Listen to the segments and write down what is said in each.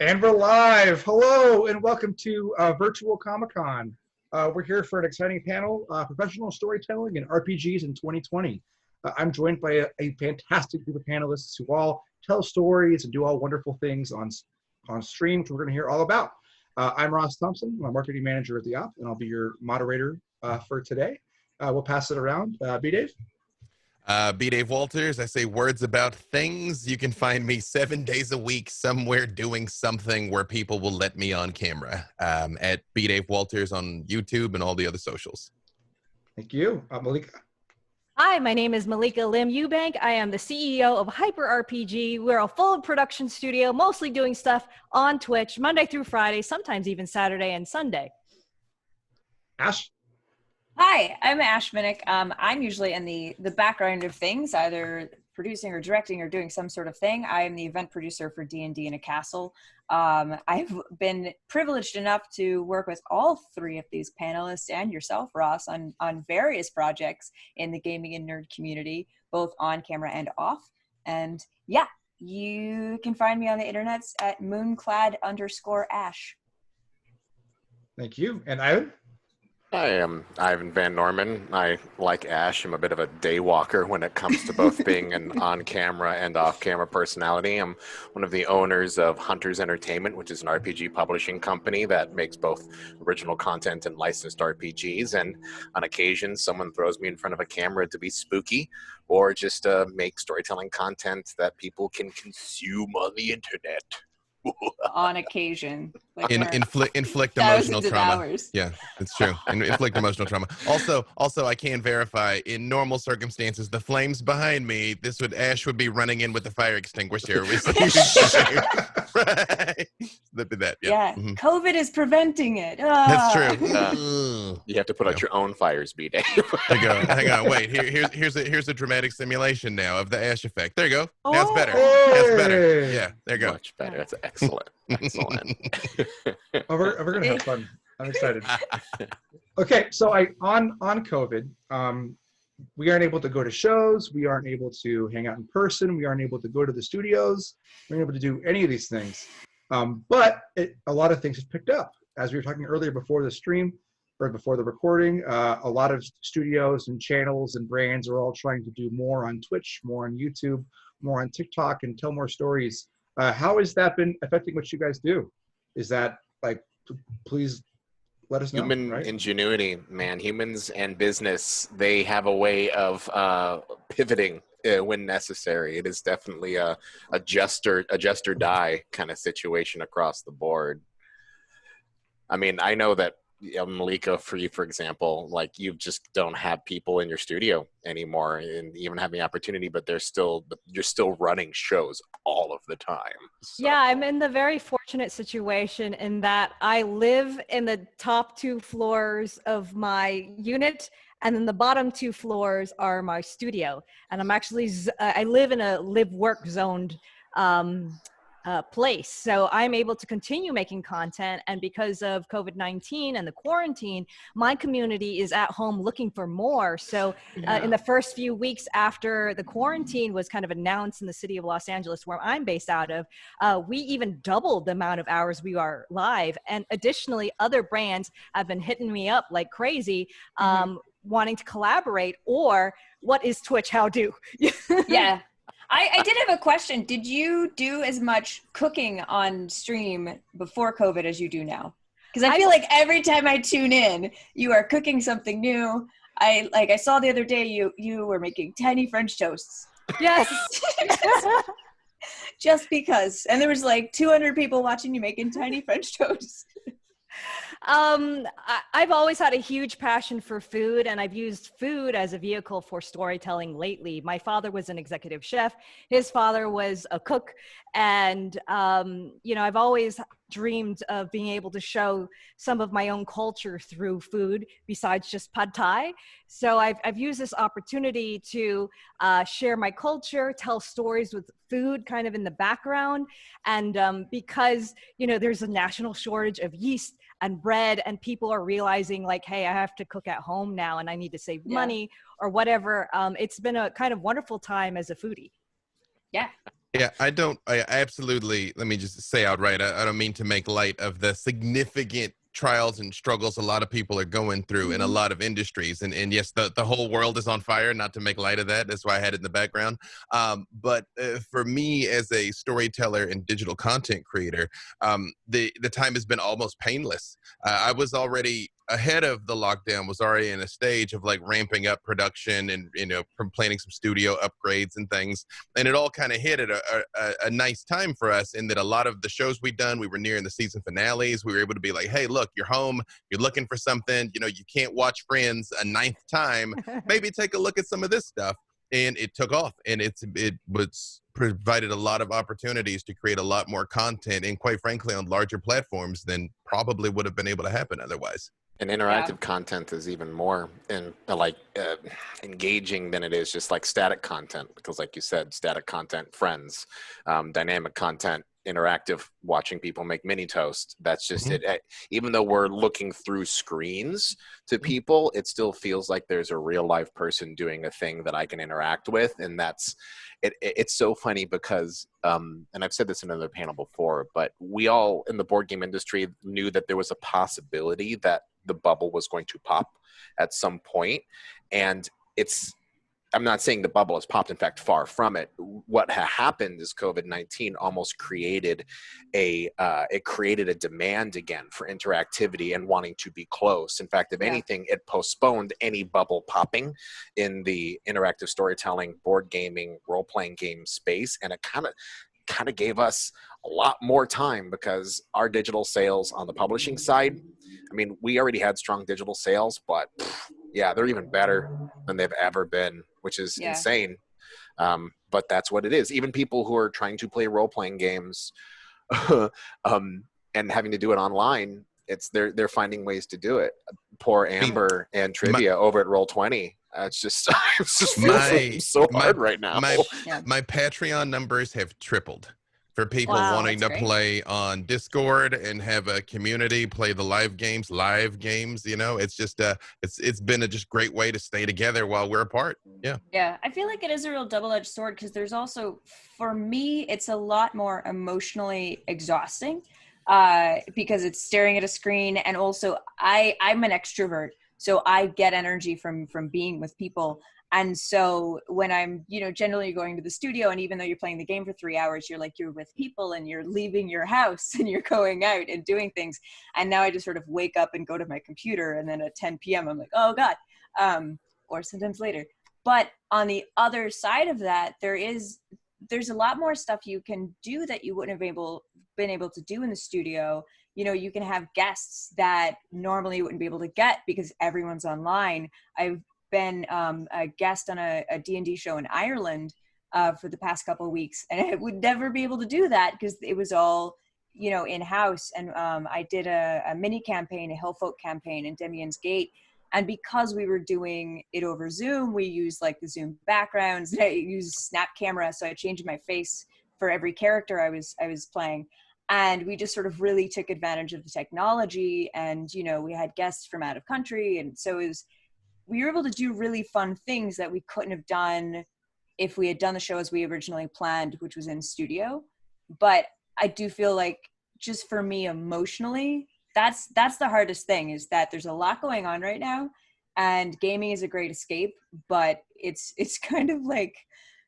And we're live. Hello, and welcome to Virtual Comic-Con. We're here for an exciting panel, Professional Storytelling and RPGs in 2020. I'm joined by a fantastic group of panelists who all tell stories and do all wonderful things on stream, which we're going to hear all about. I'm Ross Thompson. I'm a marketing manager at the Op, and I'll be your moderator for today. We'll pass it around. B-Dave? B. Dave Walters. I say words about things. You can find me 7 days a week somewhere doing something where people will let me on camera at B. Dave Walters on YouTube and all the other socials. Thank you. Malika? Hi, my name is Malika Lim Eubank. I am the CEO of HyperRPG. We're a full production studio, mostly doing stuff on Twitch, Monday through Friday, sometimes even Saturday and Sunday. Ash? Hi, I'm Ash Minnick. I'm usually in the background of things, either producing or directing or doing some sort of thing. I am the event producer for D&D in a Castle. I've been privileged enough to work with all three of these panelists and yourself, Ross, on various projects in the gaming and nerd community, both on camera and off. And yeah, you can find me on the internets at moonclad_Ash. Thank you. And Ivan? I am Ivan Van Norman. I, like Ash, am a bit of a day walker when it comes to both being an on-camera and off-camera personality. I'm one of the owners of Hunters Entertainment, which is an RPG publishing company that makes both original content and licensed RPGs. And on occasion, someone throws me in front of a camera to be spooky or just make storytelling content that people can consume on the internet. On occasion. Like Inflict emotional trauma. Hours. Yeah, it's true. Inflict emotional trauma. Also, I can verify in normal circumstances, the flames behind me, Ash would be running in with the fire extinguisher. Right. That. Yeah. Mm-hmm. COVID is preventing it. That's true. You have to put out your own fires, B-Day. Hang on. Wait. Here's a dramatic simulation now of the Ash effect. There you go. Now it's better. That's better. Yeah. There you go. Much better. That's excellent. Excellent. We're gonna have fun. I'm excited. Okay, so on COVID, we aren't able to go to shows. We aren't able to hang out in person. We aren't able to go to the studios. We aren't able to do any of these things. But a lot of things have picked up. As we were talking earlier before the stream, or before the recording, a lot of studios and channels and brands are all trying to do more on Twitch, more on YouTube, more on TikTok, and tell more stories. How has that been affecting what you guys do? Is that please let us know. Human ingenuity, man. Humans and business, they have a way of pivoting when necessary. It is definitely a just or die kind of situation across the board. I mean, I know that Malika, for you, for example, like you just don't have people in your studio anymore and even having the opportunity, but you're still running shows all of the time. So. Yeah, I'm in the very fortunate situation in that I live in the top 2 floors of my unit, and then the bottom 2 floors are my studio. And I'm actually, I live in a live-work zoned place. So I'm able to continue making content. And because of COVID-19 and the quarantine, my community is at home looking for more. So in the first few weeks after the quarantine was kind of announced in the city of Los Angeles, where I'm based out of, we even doubled the amount of hours we are live. And additionally, other brands have been hitting me up like crazy, wanting to collaborate, or what is Twitch? How do? Yeah. I did have a question. Did you do as much cooking on stream before COVID as you do now? Because I feel like every time I tune in, you are cooking something new. I saw the other day you were making tiny French toasts. Yes. Just because. And there was like 200 people watching you making tiny French toasts. I've always had a huge passion for food, and I've used food as a vehicle for storytelling lately. My father was an executive chef. His father was a cook. And, I've always dreamed of being able to show some of my own culture through food besides just pad thai. So I've used this opportunity to share my culture, tell stories with food kind of in the background. And because, there's a national shortage of yeast and bread, and people are realizing like, hey, I have to cook at home now and I need to save money or whatever. It's been a kind of wonderful time as a foodie. Yeah. Yeah, I absolutely, let me just say outright, I don't mean to make light of the significant trials and struggles a lot of people are going through in a lot of industries. And yes, the whole world is on fire, not to make light of that. That's why I had it in the background. But for me as a storyteller and digital content creator, the time has been almost painless. I was already ahead of the lockdown, was already in a stage of like ramping up production and, from planning some studio upgrades and things. And it all kind of hit at a nice time for us in that a lot of the shows we'd done, we were nearing the season finales. We were able to be like, hey, look, you're home, you're looking for something, you can't watch Friends a ninth time. Maybe take a look at some of this stuff. And it took off, and it was provided a lot of opportunities to create a lot more content, and quite frankly, on larger platforms than probably would have been able to happen otherwise. And interactive content is even more engaging than it is just like static content, because like you said, static content, Friends, dynamic content, interactive, watching people make mini toast. That's just it. Even though we're looking through screens to people, it still feels like there's a real life person doing a thing that I can interact with. And that's it's so funny because and I've said this in another panel before, but we all in the board game industry knew that there was a possibility that the bubble was going to pop at some point. And I'm not saying the bubble has popped, in fact, far from it. What happened is COVID-19 almost created a demand again for interactivity and wanting to be close. In fact, if anything, it postponed any bubble popping in the interactive storytelling, board gaming, role-playing game space. And it kind of gave us a lot more time, because our digital sales on the publishing side, I mean, we already had strong digital sales, but they're even better than they've ever been, which is insane. But that's what it is. Even people who are trying to play role-playing games and having to do it online, they're finding ways to do it. Poor Amber and Trivia over at Roll20. It's just feels so hard right now. My Patreon numbers have tripled for people wanting to play on Discord and have a community, play the live games. It's just it's been a just great way to stay together while we're apart. Yeah, I feel like it is a real double-edged sword, because there's also, for me, it's a lot more emotionally exhausting because it's staring at a screen, and also I'm an extrovert, so I get energy from being with people. And so when I'm, generally going to the studio, and even though you're playing the game for 3 hours, you're with people, and you're leaving your house and you're going out and doing things. And now I just sort of wake up and go to my computer, and then at 10 p.m. I'm like, oh God, or sometimes later. But on the other side of that, there's a lot more stuff you can do that you wouldn't have been able to do in the studio. You can have guests that normally you wouldn't be able to get because everyone's online. I've been a guest on a D&D show in Ireland for the past couple of weeks, and I would never be able to do that because it was all in-house. And I did a mini campaign, a Hillfolk campaign in Demian's Gate, and because we were doing it over Zoom, we used like the Zoom backgrounds, and I used Snap Camera, so I changed my face for every character I was playing. And we just sort of really took advantage of the technology, and we had guests from out of country, and so we were able to do really fun things that we couldn't have done if we had done the show as we originally planned, which was in studio. But I do feel like, just for me emotionally, that's the hardest thing, is that there's a lot going on right now, and gaming is a great escape, but it's kind of like,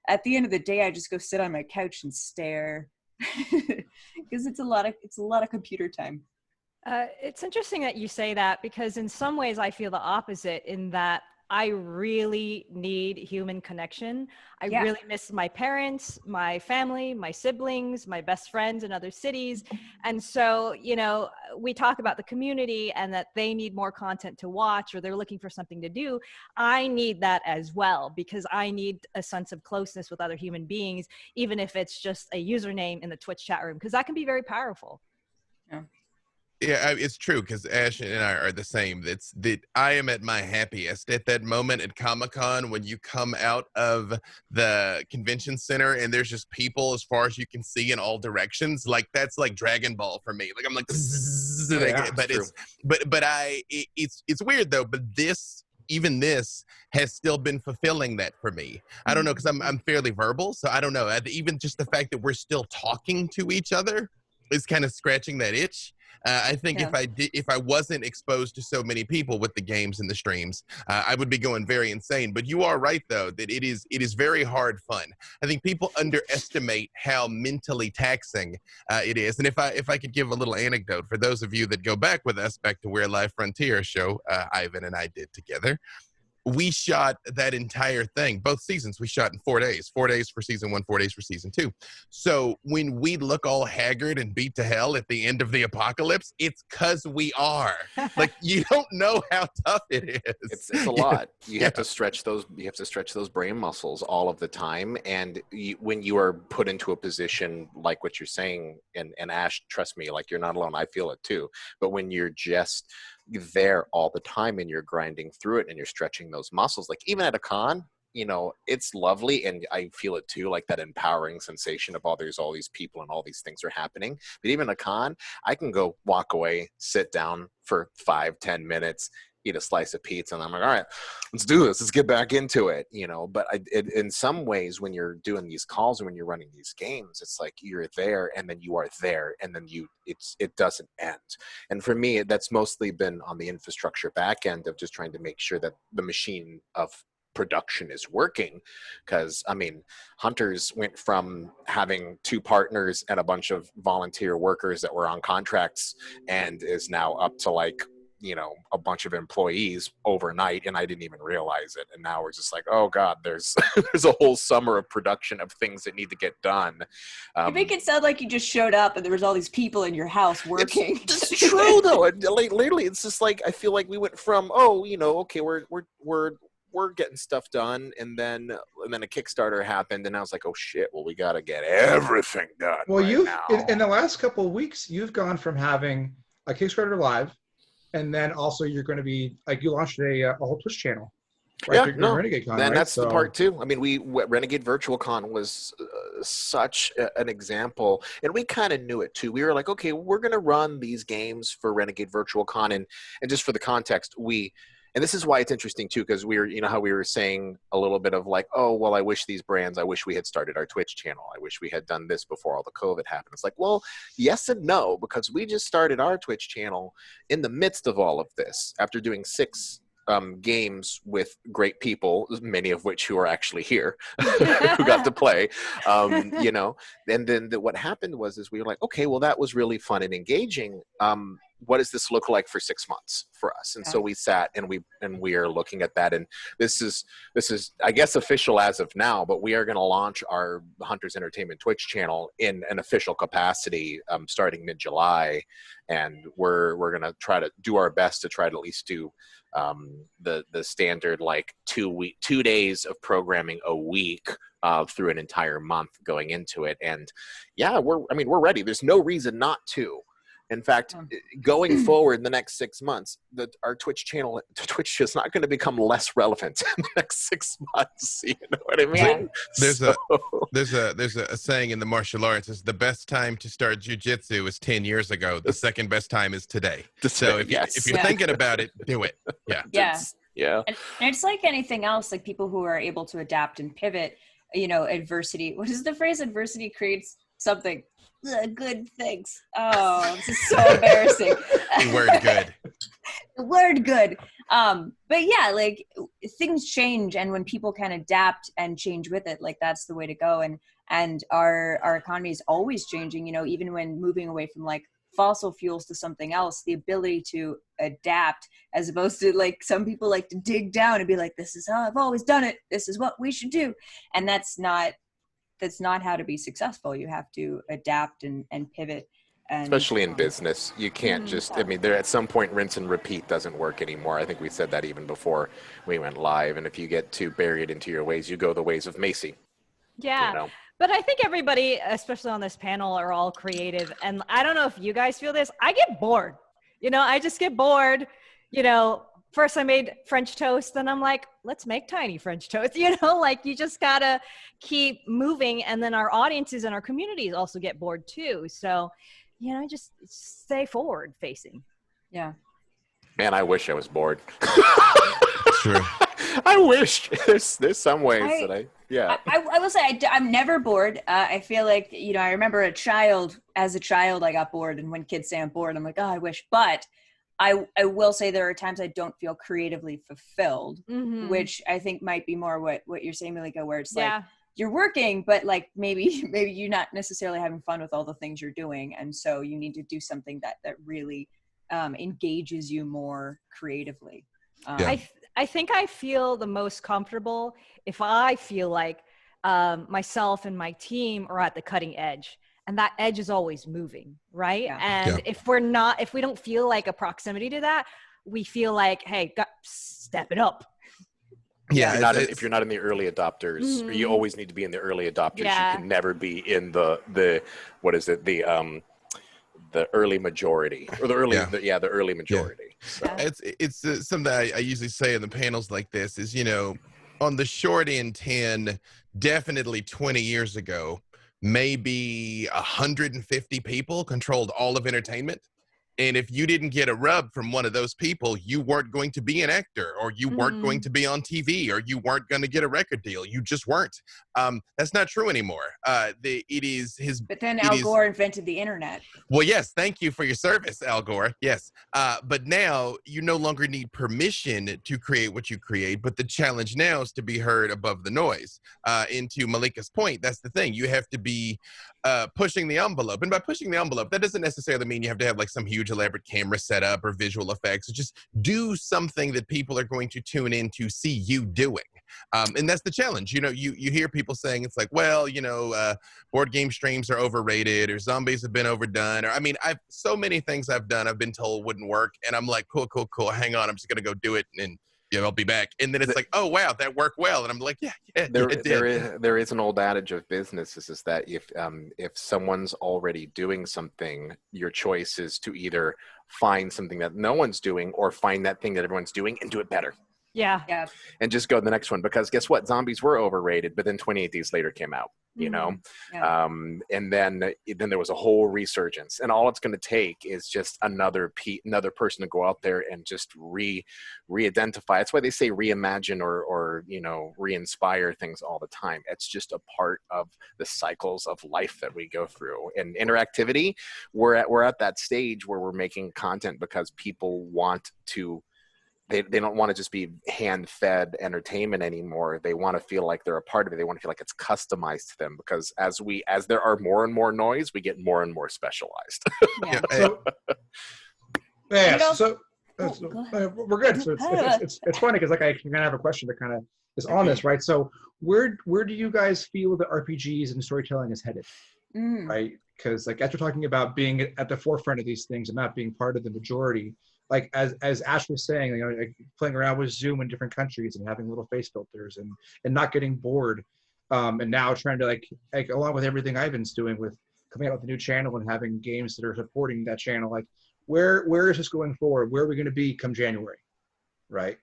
at the end of the day, I just go sit on my couch and stare because it's a lot of computer time. It's interesting that you say that, because in some ways I feel the opposite, in that I really need human connection. I really miss my parents, my family, my siblings, my best friends in other cities. And so, we talk about the community and that they need more content to watch, or they're looking for something to do. I need that as well, because I need a sense of closeness with other human beings, even if it's just a username in the Twitch chat room, because that can be very powerful. Yeah, it's true, because Ash and I are the same. It's that I am at my happiest at that moment at Comic-Con, when you come out of the convention center and there's just people as far as you can see in all directions. Like, that's like Dragon Ball for me. Like, I'm like, but it's weird though. But this even this has still been fulfilling that for me. I don't know, because I'm fairly verbal, so I don't know. Even just the fact that we're still talking to each other is kind of scratching that itch. I think if I wasn't exposed to so many people with the games and the streams, I would be going very insane. But you are right, though, that it is very hard fun. I think people underestimate how mentally taxing it is. And if I could give a little anecdote for those of you that go back with us back to Where Life Frontier show Ivan and I did together. We shot that entire thing, both seasons. We shot in 4 days. 4 days for season 1, 4 days for season 2. So when we look all haggard and beat to hell at the end of the apocalypse, it's because we are. Like, you don't know how tough it is. It's a lot. You have to stretch those. You have to stretch those brain muscles all of the time. And when you are put into a position like what you're saying, and Ash, trust me, like, you're not alone. I feel it too. But when you're just there all the time and you're grinding through it and you're stretching those muscles, like even at a con, you know, it's lovely, and I feel it too, like that empowering sensation of, oh, there's all these people and all these things are happening. But even a con, I can go walk away, sit down for 5-10 minutes, eat a slice of pizza, and I'm like, all right, let's do this. Let's get back into it, you know. But in some ways, when you're doing these calls and when you're running these games, it's like you're there, and then you are there, and then it doesn't end. And for me, that's mostly been on the infrastructure back end of just trying to make sure that the machine of production is working. Because I mean, Hunters went from having 2 partners and a bunch of volunteer workers that were on contracts, and is now up to, like, you know, a bunch of employees overnight, and I didn't even realize it. And now we're just like, oh God, there's there's a whole summer of production of things that need to get done. You make it sound like you just showed up and there was all these people in your house working. It's true though. Like, literally, it's just like, I feel like we went from, oh, you know, okay, we're getting stuff done, and then a Kickstarter happened, and I was like, oh shit, well, we got to get everything done. Well, right in the last couple of weeks, you've gone from having a Kickstarter live, and then also you're going to be, like, you launched a whole Twitch channel, right? Yeah, no, Renegade Con, and right? that's the part too. I mean, Renegade Virtual Con was such an example, and we kind of knew it too. We were like, okay, we're going to run these games for Renegade Virtual Con, and just for the context, and this is why it's interesting too, because we were, you know, how we were saying a little bit of like, oh, well, I wish we had started our Twitch channel. I wish we had done this before all the COVID happened. It's like, well, yes and no, because we just started our Twitch channel in the midst of all of this after doing 6 games with great people, many of which who are actually here, who got to play, you know. And then what happened is we were like, okay, well, that was really fun and engaging. What does this look like for 6 months for us? And so we sat and we are looking at that. And this is I guess official as of now, but we are going to launch our Hunters Entertainment Twitch channel in an official capacity starting mid-July, and we're going to try to do our best to try to at least do the standard, like 2 days of programming a week through an entire month going into it. And yeah, we're ready. There's no reason not to. In fact, going forward in the next 6 months, our Twitch channel, Twitch is not going to become less relevant in the next 6 months. You know what I mean? Yeah. There's a saying in the martial arts: is the best time to start jujitsu is 10 years ago. The second best time is today. So if you're thinking about it, do it. Yeah. Yeah. Yeah. And it's like anything else, like people who are able to adapt and pivot, you know, adversity. What is the phrase? Adversity creates something. Good things. Oh, this is so embarrassing. Word good. Word good. But yeah, like things change, and when people can adapt and change with it, like that's the way to go. And our economy is always changing, you know, even when moving away from like fossil fuels to something else, the ability to adapt, as opposed to like some people like to dig down and be like, this is how I've always done it. This is what we should do. And that's not how to be successful. You have to adapt and pivot. And, especially in business, you can't just, I mean, there at some point, rinse and repeat doesn't work anymore. I think we said that even before we went live. And if you get too buried into your ways, you go the ways of Macy. Yeah. You know? But I think everybody, especially on this panel, are all creative. And I don't know if you guys feel this. I get bored. You know, I just get bored. You know, first I made French toast, then I'm like, let's make tiny French toast. You know, like you just gotta keep moving. And then our audiences and our communities also get bored too. So, you know, just stay forward facing. Yeah. Man, I wish I was bored. True. I wish there's some ways I will say I'm never bored. I feel like, I remember as a child, I got bored. And when kids say I'm bored, I'm like, oh, I wish. But I will say there are times I don't feel creatively fulfilled, which I think might be more what you're saying, Malika, where it's like, you're working, but like maybe you're not necessarily having fun with all the things you're doing. And so you need to do something that really engages you more creatively. I think I feel the most comfortable if I feel like myself and my team are at the cutting edge, and that edge is always moving, right? Yeah. And if we don't feel like a proximity to that, we feel like, hey, step it up. Yeah, if you're not in the early adopters, you always need to be in the early adopters. Yeah. You can never be in the what is it, the early majority, or the early majority. So it's something I usually say in the panels like this is, on the short end 10, definitely 20 years ago, maybe 150 people controlled all of entertainment. And if you didn't get a rub from one of those people, you weren't going to be an actor, or you weren't going to be on TV, or you weren't going to get a record deal. You just weren't. That's not true anymore. But then Al Gore invented the internet. Well, yes. Thank you for your service, Al Gore. Yes. But now you no longer need permission to create what you create. But the challenge now is to be heard above the noise. And to Malika's point, that's the thing. You have to be pushing the envelope. And by pushing the envelope, that doesn't necessarily mean you have to have like some huge elaborate camera setup or visual effects. Just do something that people are going to tune in to see you doing. And that's the challenge. You hear people saying it's like, well, board game streams are overrated, or zombies have been overdone. Or so many things I've done, I've been told wouldn't work. And I'm like, cool. Hang on. I'm just going to go do it. And I'll be back. And then it's like, oh, wow, that worked well. And I'm like, there is an old adage of business is that if someone's already doing something, your choice is to either find something that no one's doing, or find that thing that everyone's doing and do it better. Yeah. And just go to the next one, because guess what? Zombies were overrated, but then 28 Days Later came out, and then there was a whole resurgence, and all it's going to take is just another person to go out there and just re-identify. That's why they say reimagine or re-inspire things all the time. It's just a part of the cycles of life that we go through. And interactivity, we're at that stage where we're making content because people want to. They don't want to just be hand-fed entertainment anymore. They want to feel like they're a part of it. They want to feel like it's customized to them, because as there are more and more noise, we get more and more specialized. We're good. So it's funny because I kind of have a question that kind of is on this, right? So where do you guys feel the RPGs and storytelling is headed, right? Because like as we're talking about being at the forefront of these things and not being part of the majority. Like as Ash was saying, like playing around with Zoom in different countries and having little face filters and not getting bored, and now trying to like along with everything Ivan's doing with coming out with a new channel and having games that are supporting that channel. Like where is this going forward? Where are we going to be come January, right?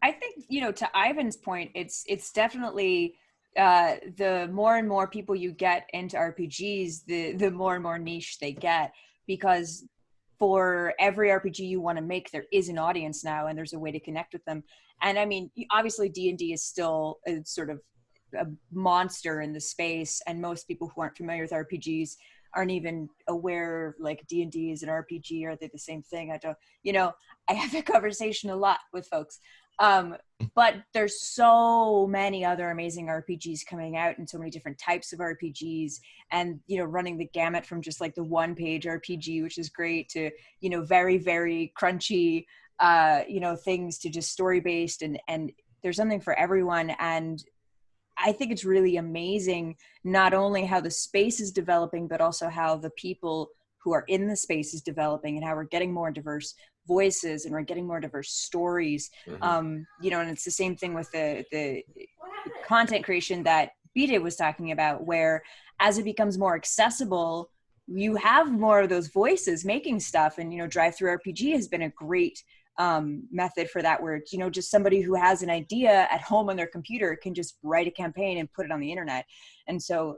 I think to Ivan's point, it's definitely the more and more people you get into RPGs, the more and more niche they get, because for every RPG you want to make, there is an audience now, and there's a way to connect with them. And obviously D&D is still a sort of a monster in the space, and most people who aren't familiar with RPGs aren't even aware like D&D is an RPG. Are they the same thing? I have that conversation a lot with folks. But there's so many other amazing RPGs coming out, and so many different types of RPGs, and running the gamut from just like the one-page RPG, which is great, to very, very crunchy things, to just story-based, and there's something for everyone. And I think it's really amazing not only how the space is developing, but also how the people who are in the space is developing, and how we're getting more diverse voices and we're getting more diverse stories. And it's the same thing with the content creation that B-Day was talking about, where as it becomes more accessible, you have more of those voices making stuff. And Drive-Thru RPG has been a great method for that, where just somebody who has an idea at home on their computer can just write a campaign and put it on the internet. And so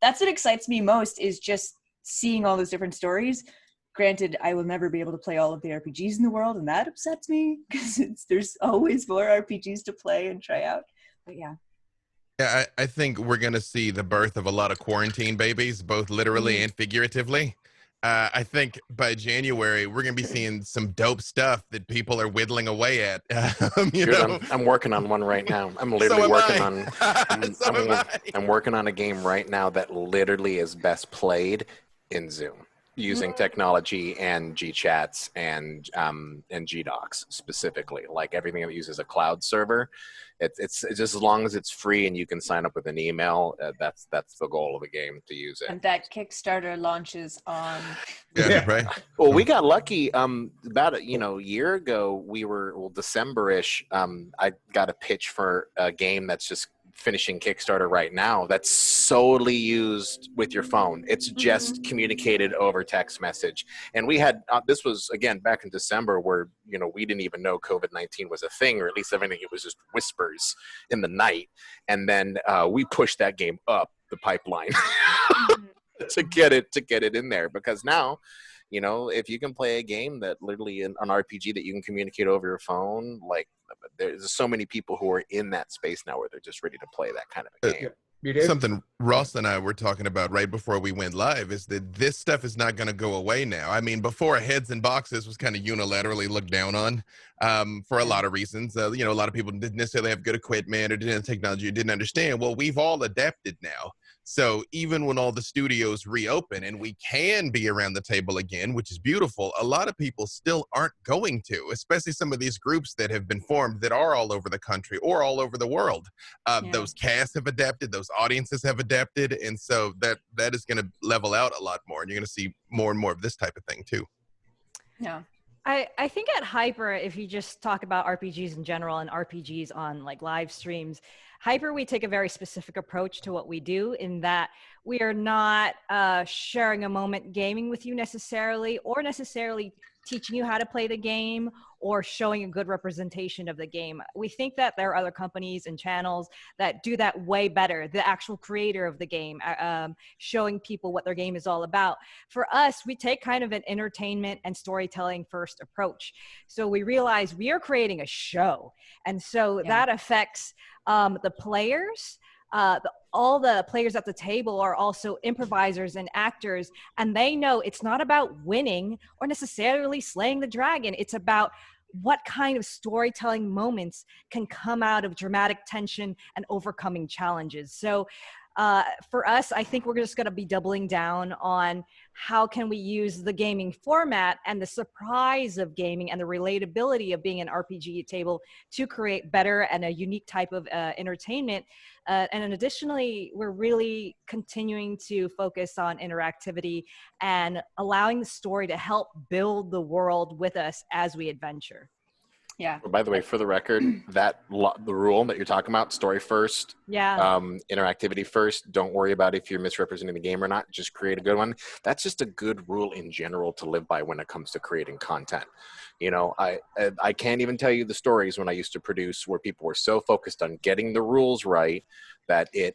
that's what excites me most, is just seeing all those different stories Granted, I will never be able to play all of the RPGs in the world, and that upsets me because there's always more RPGs to play and try out. But yeah. Yeah, I think we're going to see the birth of a lot of quarantine babies, both literally and figuratively. I think by January, we're going to be seeing some dope stuff that people are whittling away at. I'm working on one right now. I'm literally working on. I'm working on a game right now that literally is best played in Zoom using technology and GChats and GDocs specifically. Like everything that uses a cloud server. It's just as long as it's free and you can sign up with an email. That's the goal of the game, to use it. And that Kickstarter launches on. Yeah, right. Well, we got lucky. About a year ago, December-ish. I got a pitch for a game that's just finishing Kickstarter right now. That's solely used with your phone. It's just communicated over text message. And we had this was again back in December, where we didn't even know COVID-19 was a thing, or at least everything. It was just whispers in the night. And then we pushed that game up the pipeline to get it in there, because now, if you can play a game that literally an RPG that you can communicate over your phone, like there's so many people who are in that space now where they're just ready to play that kind of a game. Something Ross and I were talking about right before we went live is that this stuff is not going to go away now. I mean, before, heads and boxes was kind of unilaterally looked down on for a lot of reasons. A lot of people didn't necessarily have good equipment or didn't have technology or didn't understand. Well, we've all adapted now. So even when all the studios reopen and we can be around the table again, which is beautiful, a lot of people still aren't going to, especially some of these groups that have been formed that are all over the country or all over the world. Those casts have adapted, those audiences have adapted, and so that is going to level out a lot more, and you're going to see more and more of this type of thing too. Yeah. I think at Hyper, if you just talk about RPGs in general and RPGs on like live streams, Hyper, we take a very specific approach to what we do, in that we are not sharing a moment gaming with you necessarily, or necessarily teaching you how to play the game or showing a good representation of the game. We think that there are other companies and channels that do that way better, the actual creator of the game, showing people what their game is all about. For us, we take kind of an entertainment and storytelling first approach. So we realize we are creating a show. And so that affects the players. All the players at the table are also improvisers and actors, and they know it's not about winning or necessarily slaying the dragon. It's about what kind of storytelling moments can come out of dramatic tension and overcoming challenges. So for us, I think we're just going to be doubling down on how can we use the gaming format and the surprise of gaming and the relatability of being an RPG table to create better and a unique type of entertainment. And additionally, we're really continuing to focus on interactivity and allowing the story to help build the world with us as we adventure. Yeah. By the way, for the record, the rule that you're talking about, story first, interactivity first, don't worry about if you're misrepresenting the game or not, just create a good one. That's just a good rule in general to live by when it comes to creating content. I can't even tell you the stories when I used to produce where people were so focused on getting the rules right that it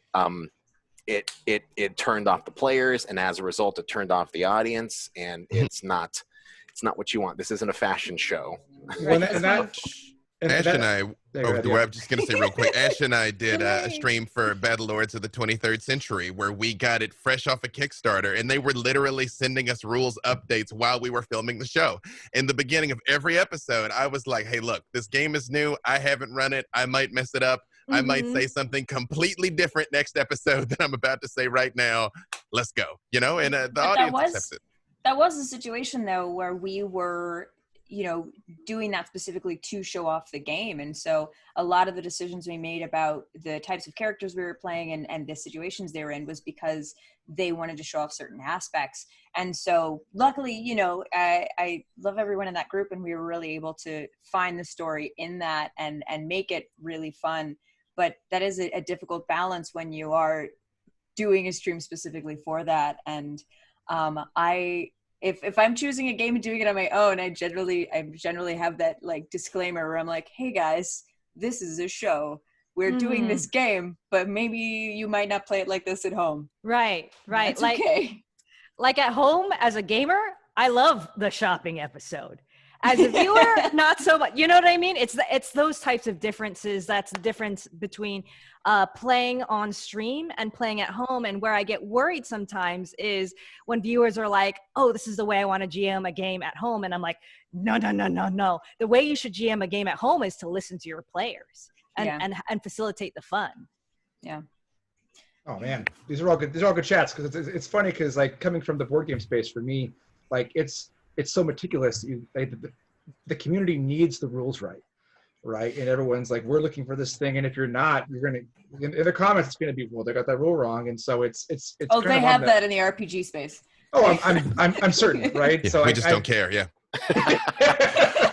turned off the players, and as a result, it turned off the audience, and it's not what you want. This isn't a fashion show. Ash and I, I'm just going to say real quick, Ash and I did a stream for Battle Lords of the 23rd Century where we got it fresh off a Kickstarter, and they were literally sending us rules updates while we were filming the show. In the beginning of every episode, I was like, hey, look, this game is new. I haven't run it. I might mess it up. I might say something completely different next episode than I'm about to say right now. Let's go. And the audience accepts it. That was a situation, though, where we were, doing that specifically to show off the game. And so a lot of the decisions we made about the types of characters we were playing and the situations they were in was because they wanted to show off certain aspects. And so luckily, I love everyone in that group, and we were really able to find the story in that and make it really fun. But that is a difficult balance when you are doing a stream specifically for that. And if I'm choosing a game and doing it on my own, I generally have that like disclaimer where I'm like, hey guys, this is a show. We're doing this game, but maybe you might not play it like this at home. Right. That's okay. Like at home as a gamer, I love the shopping episode. As a viewer, not so much. You know what I mean? It's those types of differences. That's the difference between playing on stream and playing at home. And where I get worried sometimes is when viewers are like, "Oh, this is the way I want to GM a game at home," and I'm like, "No, no, no, no, no. The way you should GM a game at home is to listen to your players and facilitate the fun." Yeah. Oh man, these are all good chats, because it's funny, because like coming from the board game space, for me, like it's so meticulous. The community needs the rules right, and everyone's like, we're looking for this thing, and if you're not, you're gonna in the comments it's gonna be, well, they got that rule wrong, and so it's. Oh, they have that in the RPG space. Oh, I'm certain, right? Yeah, so we just don't care, yeah.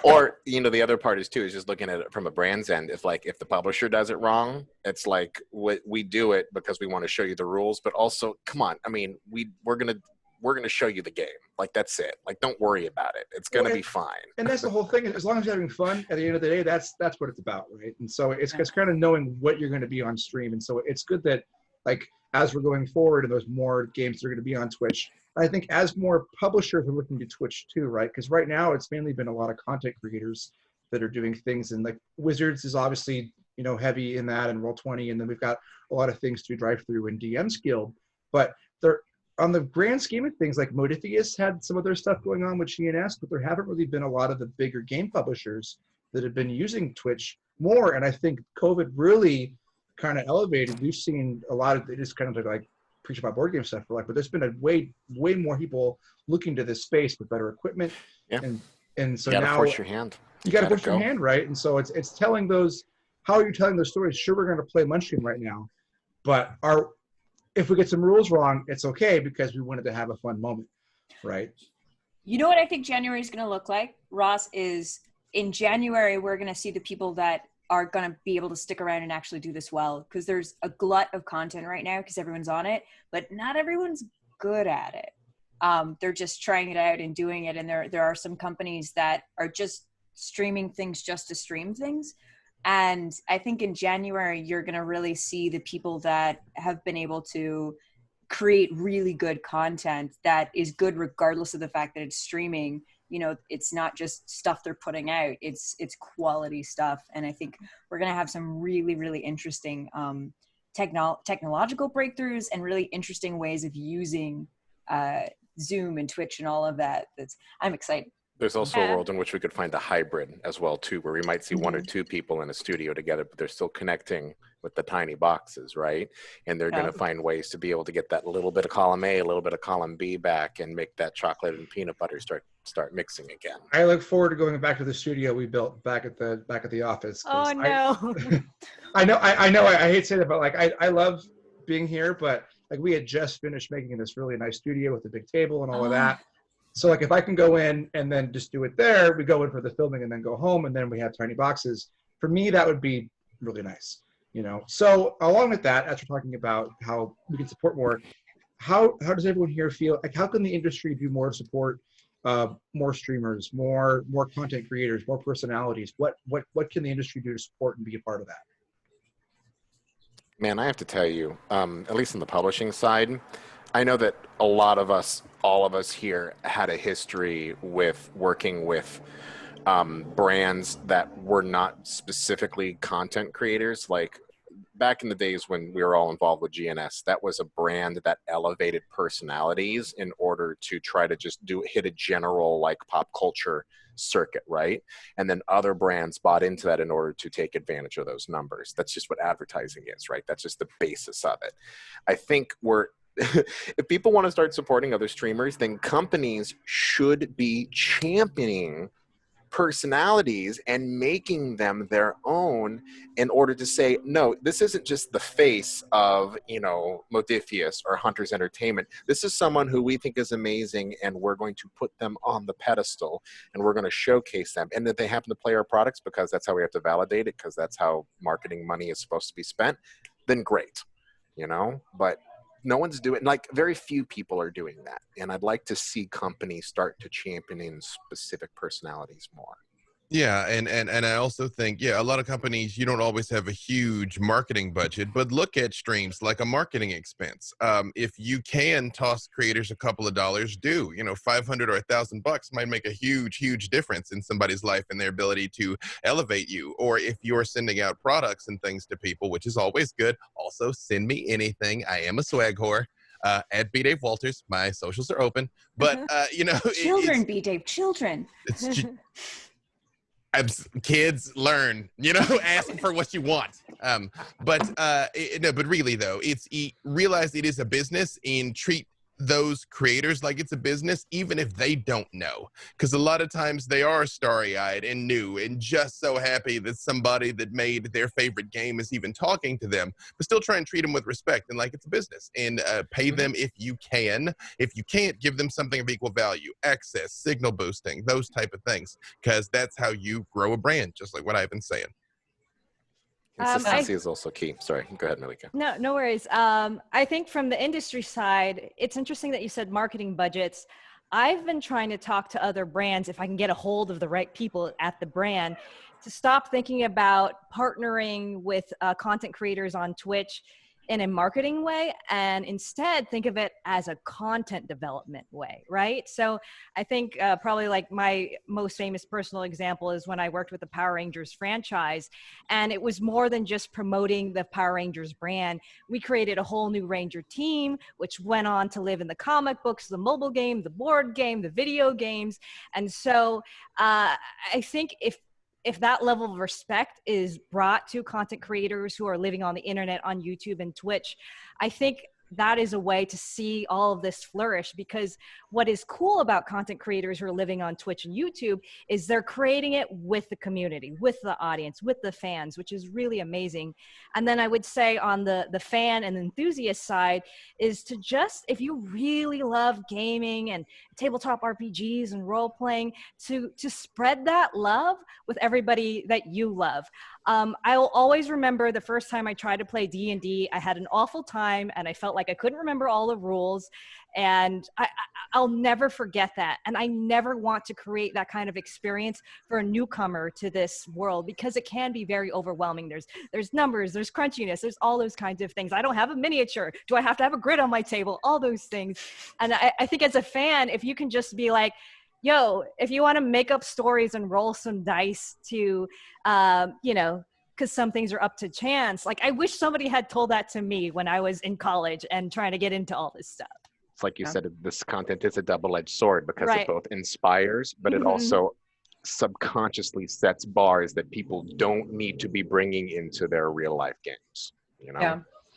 Or, the other part is just looking at it from a brand's end. If the publisher does it wrong, it's like, we do it because we want to show you the rules, but also, come on, I mean, we're gonna show you the game. Like, that's it. Like, don't worry about it. It's gonna be fine. And that's the whole thing. As long as you're having fun, at the end of the day, that's what it's about, right? And so it's kind of knowing what you're going to be on stream. And so it's good that, like, as we're going forward and there's more games that are going to be on Twitch, I think as more publishers are looking to Twitch too, right? Because right now it's mainly been a lot of content creators that are doing things, and like Wizards is obviously, heavy in that, and Roll20, and then we've got a lot of things to drive through in DM's Guild. But they're, on the grand scheme of things, like Modifius had some of their stuff going on with GNS, but there haven't really been a lot of the bigger game publishers that have been using Twitch more. And I think COVID really kind of elevated. We've seen a lot of, they just kind of like preach about board game stuff, but there's been a way more people looking to this space with better equipment. Yeah. And so you gotta now force your hand. You got to force your hand, right? And so it's telling those, how are you telling those stories? Sure, we're going to play Munchkin right now, but if we get some rules wrong, it's okay, because we wanted to have a fun moment, right? You know what I think January is going to look like, Ross, is in January, we're going to see the people that are going to be able to stick around and actually do this well, because there's a glut of content right now because everyone's on it, but not everyone's good at it. They're just trying it out and doing it. And there are some companies that are just streaming things just to stream things. And I think in January, you're going to really see the people that have been able to create really good content that is good regardless of the fact that it's streaming. It's not just stuff they're putting out, it's quality stuff. And I think we're going to have some really, really interesting technological breakthroughs and really interesting ways of using Zoom and Twitch and all of that. I'm excited. There's also a world in which we could find a hybrid as well too, where we might see one or two people in a studio together, but they're still connecting with the tiny boxes, right? And they're going to find ways to be able to get that little bit of column A, a little bit of column B back, and make that chocolate and peanut butter start mixing again. I look forward to going back to the studio we built back at the office. Oh no! I know. I hate to say that, but like I love being here, but like we had just finished making this really nice studio with a big table and all of that. So like if I can go in and then just do it there, we go in for the filming and then go home, and then we have tiny boxes. For me, that would be really nice, So along with that, as we're talking about how we can support more, how does everyone here feel? Like, how can the industry do more to support more streamers, more content creators, more personalities? What can the industry do to support and be a part of that? Man, I have to tell you, at least on the publishing side, I know that a lot of us, all of us here, had a history with working with brands that were not specifically content creators. Like back in the days when we were all involved with GNS, that was a brand that elevated personalities in order to try to just hit a general like pop culture circuit, right? And then other brands bought into that in order to take advantage of those numbers. That's just what advertising is, right? That's just the basis of it. I think if people want to start supporting other streamers, then companies should be championing personalities and making them their own in order to say, no, this isn't just the face of, Modifius or Hunter's Entertainment. This is someone who we think is amazing, and we're going to put them on the pedestal, and we're going to showcase them. And that they happen to play our products because that's how we have to validate it, because that's how marketing money is supposed to be spent, then great, But no one's doing, like, very few people are doing that. And I'd like to see companies start to champion specific personalities more. Yeah, and I also think, yeah, a lot of companies, you don't always have a huge marketing budget, but look at streams like a marketing expense. If you can toss creators a couple of dollars, do, 500 or $1,000 might make a huge difference in somebody's life and their ability to elevate you. Or if you're sending out products and things to people, which is always good, also send me anything. I am a swag whore. At B. Dave Walters, my socials are open, but Children, B. Dave, children. it's kids learn, ask for what you want. But really though, realize it is a business and treat those creators like it's a business, even if they don't know. Because a lot of times they are starry-eyed and new and just so happy that somebody that made their favorite game is even talking to them, but still try and treat them with respect and like it's a business, and pay them if you can. If you can't, give them something of equal value, access, signal boosting, those type of things, because that's how you grow a brand, just like what I've been saying. Consistency is also key. Sorry, go ahead, Malika. No worries. I think from the industry side, it's interesting that you said marketing budgets. I've been trying to talk to other brands, if I can get a hold of the right people at the brand, to stop thinking about partnering with content creators on Twitch in a marketing way, and instead think of it as a content development way, right? So I think probably like my most famous personal example is when I worked with the Power Rangers franchise, and it was more than just promoting the Power Rangers brand. We created a whole new Ranger team, which went on to live in the comic books, the mobile game, the board game, the video games. And so I think if that level of respect is brought to content creators who are living on the internet, on YouTube and Twitch, I think that is a way to see all of this flourish. Because what is cool about content creators who are living on Twitch and YouTube is they're creating it with the community, with the audience, with the fans, which is really amazing. And then I would say on the fan and enthusiast side is to just, if you really love gaming and tabletop RPGs and role playing, to spread that love with everybody that you love. I'll always remember the first time I tried to play D&D, I had an awful time and I felt like I couldn't remember all the rules, and I'll never forget that. And I never want to create that kind of experience for a newcomer to this world, because it can be very overwhelming. There's numbers, there's crunchiness, there's all those kinds of things. I don't have a miniature. Do I have to have a grid on my table? All those things. And I think as a fan, if you can just be like, yo, if you want to make up stories and roll some dice to, because some things are up to chance. Like, I wish somebody had told that to me when I was in college and trying to get into all this stuff. It's like you said, this content is a double-edged sword, because Right. it both inspires, but it also subconsciously sets bars that people don't need to be bringing into their real life games.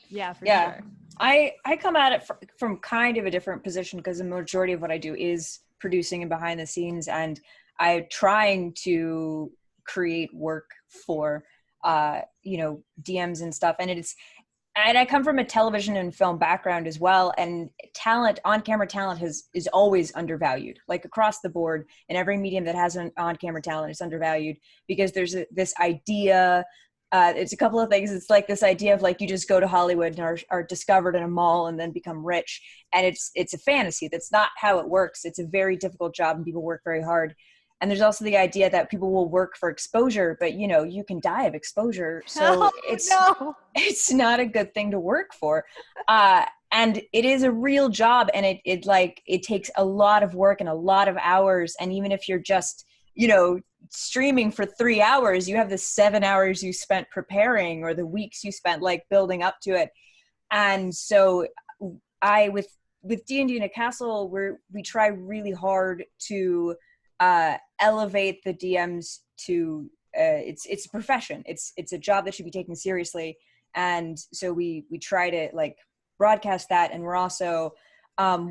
Yeah, for sure. I come at it from kind of a different position, because the majority of what I do is producing and behind the scenes, and I'm trying to create work for DMs and stuff. And I come from a television and film background as well. And talent, on-camera talent is always undervalued, like across the board. In every medium that has an on-camera talent is undervalued, because there's this idea, it's a couple of things. It's like this idea of like, you just go to Hollywood and are discovered in a mall and then become rich. And it's a fantasy. That's not how it works. It's a very difficult job and people work very hard. And there's also the idea that people will work for exposure, but you can die of exposure. So it's not a good thing to work for. And it is a real job, and it takes a lot of work and a lot of hours. And even if you're just, streaming for 3 hours, you have the 7 hours you spent preparing, or the weeks you spent like building up to it. And so with D&D in a Castle, we try really hard to elevate the DMs to it's a profession. It's a job that should be taken seriously. And so we try to like broadcast that. And we're also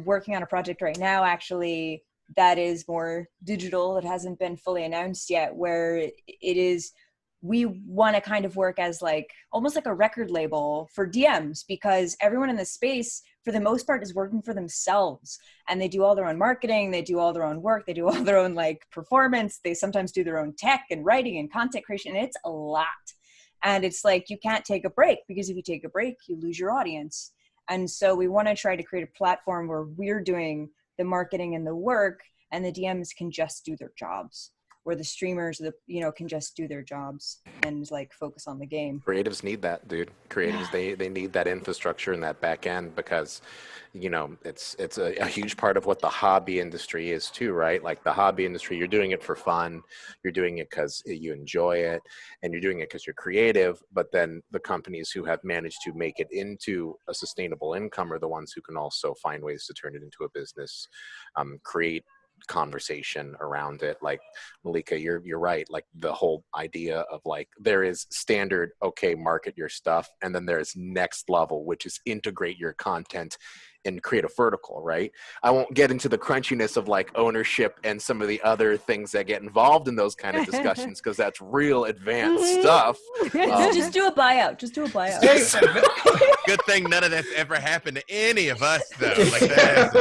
working on a project right now, actually, that is more digital. It hasn't been fully announced yet, where we want to kind of work as like almost like a record label for DMs, because everyone in the space, for the most part, is working for themselves, and they do all their own marketing, they do all their own work, they do all their own like performance, they sometimes do their own tech and writing and content creation, and it's a lot. And it's like, you can't take a break, because if you take a break, you lose your audience. And so we want to try to create a platform where we're doing the marketing and the work, and the DMs can just do their jobs. where the streamers, can just do their jobs and like focus on the game. Creatives need that, dude. Creatives, they need that infrastructure and that back end, because it's a huge part of what the hobby industry is too, right? Like the hobby industry, you're doing it for fun, you're doing it because you enjoy it, and you're doing it because you're creative. But then the companies who have managed to make it into a sustainable income are the ones who can also find ways to turn it into a business, create conversation around it. Like Malika, you're right. Like the whole idea of like, there is standard, okay, market your stuff, and then there's next level, which is integrate your content and create a vertical, right? I won't get into the crunchiness of like ownership and some of the other things that get involved in those kind of discussions, because that's real advanced stuff. Just do a buyout. Just do a buyout. Good thing none of that's ever happened to any of us, though. Like that.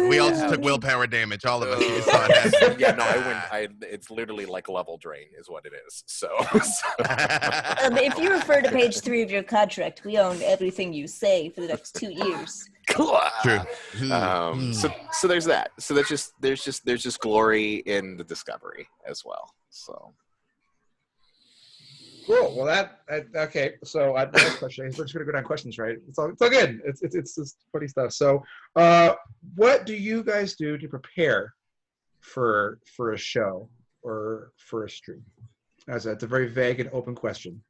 We all just took willpower damage, all of us. You saw it happen. Yeah, no, it's literally like level drain is what it is. So. If you refer to page 3 of your contract, we own everything you say for the next 2 years. True. So there's that. So there's just glory in the discovery as well. So. Cool. Well, okay. So next question. We're just gonna go down questions, right? It's all good. It's just funny stuff. So, what do you guys do to prepare for a show or for a stream? It's a very vague and open question.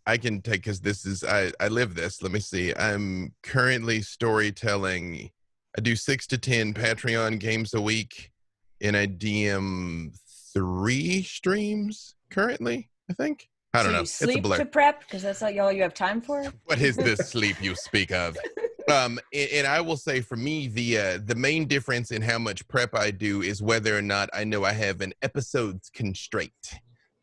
I can take, because this is I live this. Let me see. I'm currently storytelling. I do 6 to 10 Patreon games a week, and I DM 3 streams currently, I think. I don't know. You It's a sleep blur. to prep because that's all you have time for? What is this sleep you speak of? And I will say, for me, the main difference in how much prep I do is whether or not I know I have an episodes constraint.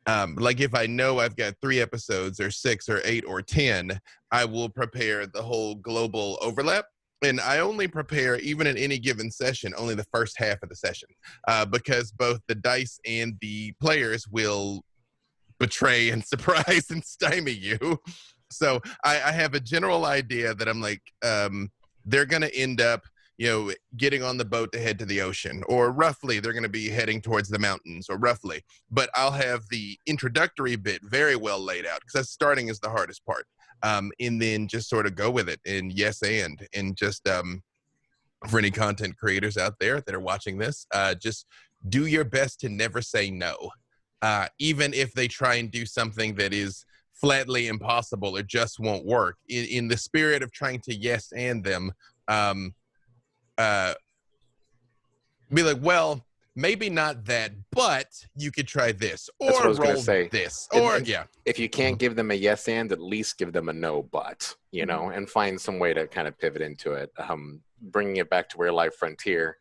Like if I know I've got 3 episodes or 6 or 8 or 10, I will prepare the whole global overlap. And I only prepare, even in any given session, only the first half of the session, because both the dice and the players will betray and surprise and stymie you. So I have a general idea that I'm like, they're going to end up, getting on the boat to head to the ocean, or roughly they're going to be heading towards the mountains, or roughly. But I'll have the introductory bit very well laid out, because that's starting is the hardest part. And then just sort of go with it, and yes, and just for any content creators out there that are watching this, just do your best to never say no, even if they try and do something that is flatly impossible or just won't work. In the spirit of trying to yes and them, be like, well, maybe not that, but you could try this, or That's what I was roll gonna say. this, or If you can't give them a yes and, at least give them a no but, and find some way to kind of pivot into it. Bringing it back to Real Life Frontier,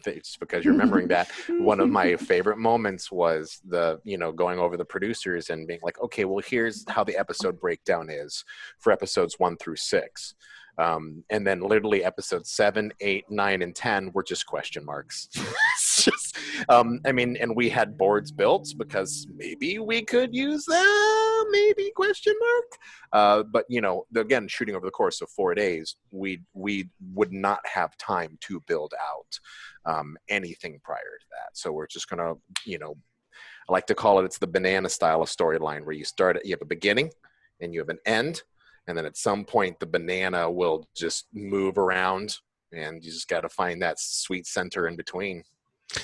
just because you're remembering that, one of my favorite moments was going over the producers and being like, okay, well, here's how the episode breakdown is for episodes 1 through 6. And then literally episodes 7, 8, 9, and 10 were just question marks. It's just, and we had boards built because maybe we could use them, maybe question mark. But again, shooting over the course of 4 days, we would not have time to build out anything prior to that. So we're just gonna, I like to call it's the banana style of storyline, where you have a beginning and you have an end. And then at some point, the banana will just move around, and you just got to find that sweet center in between.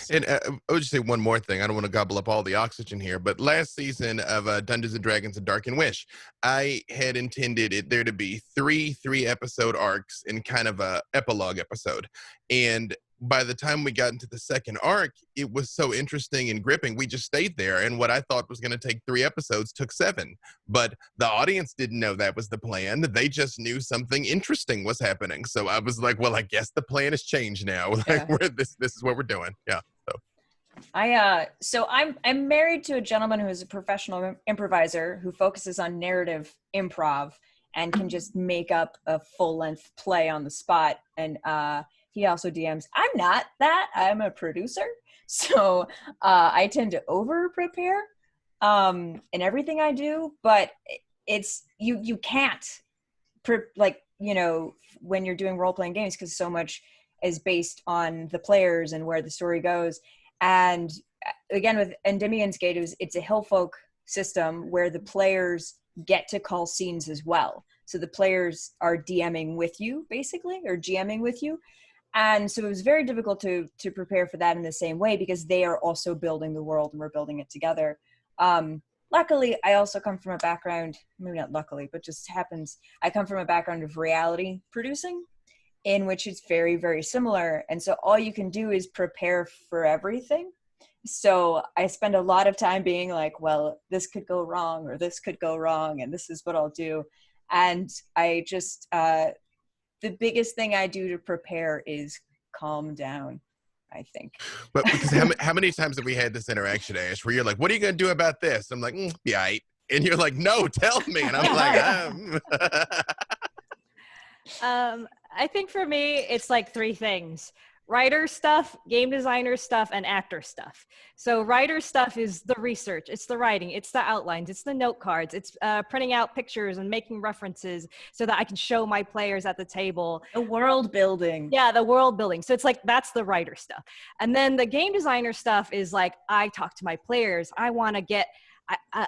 And I would just say one more thing. I don't want to gobble up all the oxygen here, but last season of Dungeons & Dragons: A Dark and Wish, I had intended there to be 3 3-episode arcs and kind of a epilogue episode. And by the time we got into the second arc, it was so interesting and gripping. We just stayed there, and what I thought was going to take 3 episodes took 7. But the audience didn't know that was the plan. They just knew something interesting was happening. So I was like, well, I guess the plan has changed now. Like, this is what we're doing. Yeah. So I'm married to a gentleman who is a professional improviser who focuses on narrative improv and can just make up a full-length play on the spot. And he also DMs. I'm not that. I'm a producer. So I tend to over-prepare in everything I do. But it's you can't, when you're doing role-playing games, because so much is based on the players and where the story goes. And again, with Endymion's Gate, it's a hill folk system where the players get to call scenes as well. So the players are DMing with you, basically, or GMing with you. And so it was very difficult to prepare for that in the same way, because they are also building the world and we're building it together. Luckily, I also come from a background, maybe not luckily, but just happens, I come from a background of reality producing, in which it's very, very similar. And so all you can do is prepare for everything. So I spend a lot of time being like, well, this could go wrong, or this could go wrong, and this is what I'll do. And I just, the biggest thing I do to prepare is calm down, I think. But because how many times have we had this interaction, Ash, where you're like, what are you going to do about this? I'm like, yeah, and you're like, no, tell me. And I'm like, I think for me, it's like three things: writer stuff, game designer stuff, and actor stuff. So writer stuff is the research, it's the writing, it's the outlines, it's the note cards, it's printing out pictures and making references so that I can show my players at the table. The world building. Yeah, the world building. So it's like, that's the writer stuff. And then the game designer stuff is like, I talk to my players. I want to get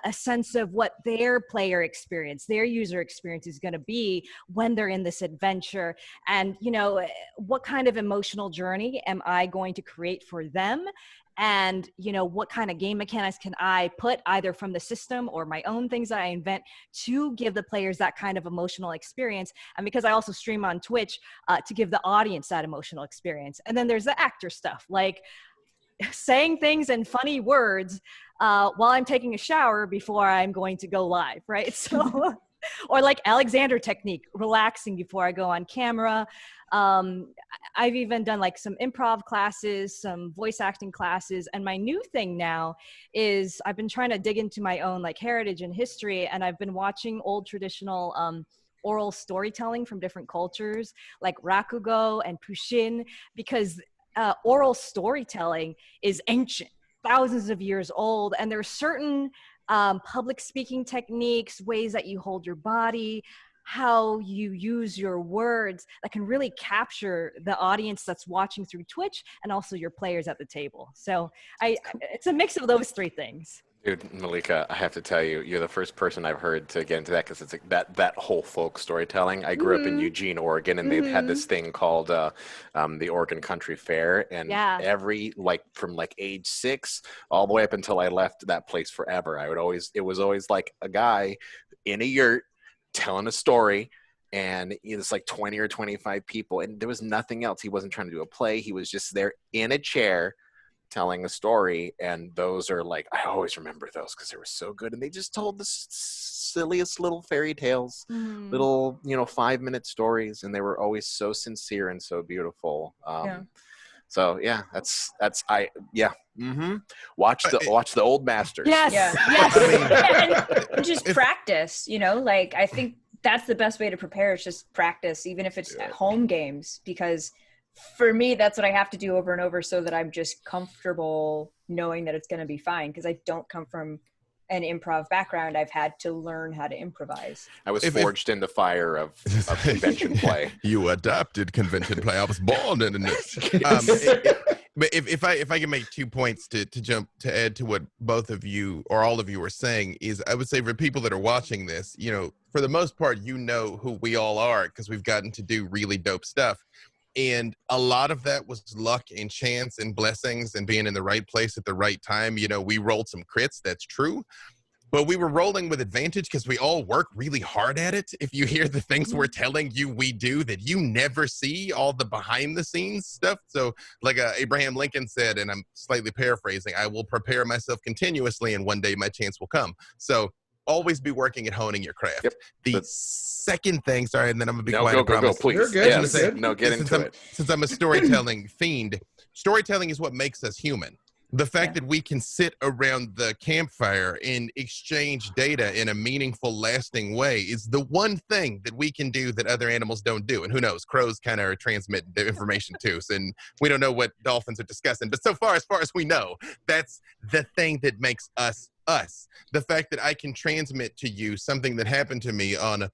a sense of what their player experience, their user experience is going to be when they're in this adventure. And, you know, what kind of emotional journey am I going to create for them? And, you know, what kind of game mechanics can I put either from the system or my own things that I invent to give the players that kind of emotional experience? And because I also stream on Twitch, to give the audience that emotional experience. And then there's the actor stuff, like saying things in funny words while I'm taking a shower before I'm going to go live, right? So, or like Alexander technique, relaxing before I go on camera. I've even done like some improv classes, some voice acting classes. And my new thing now is I've been trying to dig into my own like heritage and history. And I've been watching old traditional oral storytelling from different cultures like Rakugo and Pushin, because oral storytelling is ancient, thousands of years old, and there are certain public speaking techniques, ways that you hold your body, how you use your words that can really capture the audience that's watching through Twitch and also your players at the table. So it's a mix of those three things. Dude, Malika, I have to tell you, you're the first person I've heard to get into that, because it's like that whole folk storytelling. I grew up in Eugene, Oregon, and they've had this thing called the Oregon Country Fair, and every from age 6 all the way up until I left that place forever, it was always like a guy in a yurt telling a story. And it's like 20 or 25 people, and there was nothing else. He wasn't trying to do a play. He was just there in a chair telling a story. And those are like, I always remember those because they were so good. And they just told the silliest little fairy tales, little 5-minute stories, and they were always so sincere and so beautiful. So yeah, watch the old masters. Yes. And just practice, like I think that's the best way to prepare, is just practice, even if it's at home games, because for me, that's what I have to do over and over so that I'm just comfortable knowing that it's going to be fine, because I don't come from an improv background. I've had to learn how to improvise. I was forged in the fire of convention play. You adopted convention play. I was born in it. But if I can make 2 points to add to what both of you or all of you are saying, is I would say for people that are watching this, for the most part, who we all are, because we've gotten to do really dope stuff. And a lot of that was luck and chance and blessings and being in the right place at the right time. We rolled some crits, that's true. But we were rolling with advantage because we all work really hard at it. If you hear the things we're telling you we do that you never see, all the behind the scenes stuff. So like Abraham Lincoln said, and I'm slightly paraphrasing, I will prepare myself continuously and one day my chance will come. So always be working at honing your craft. Yep. The second thing, sorry, and then I'm going to be quiet. Go, please. You're good. Yes. Get into it. Since I'm a storytelling fiend, storytelling is what makes us human. The fact that we can sit around the campfire and exchange data in a meaningful, lasting way is the one thing that we can do that other animals don't do. And who knows, crows kind of transmit the information too. And we don't know what dolphins are discussing. But so far as we know, that's the thing that makes us us. The fact that I can transmit to you something that happened to me on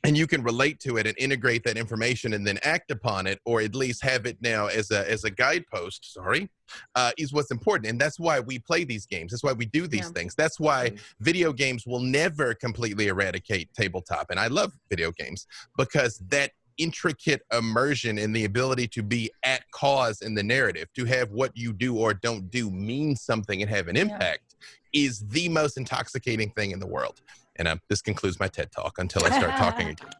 and you can relate to it and integrate that information and then act upon it, or at least have it now as a guidepost, is what's important. And that's why we play these games. That's why we do these things. That's why video games will never completely eradicate tabletop. And I love video games because that intricate immersion and the ability to be at cause in the narrative, to have what you do or don't do mean something and have an impact, is the most intoxicating thing in the world. And this concludes my TED Talk until I start talking again.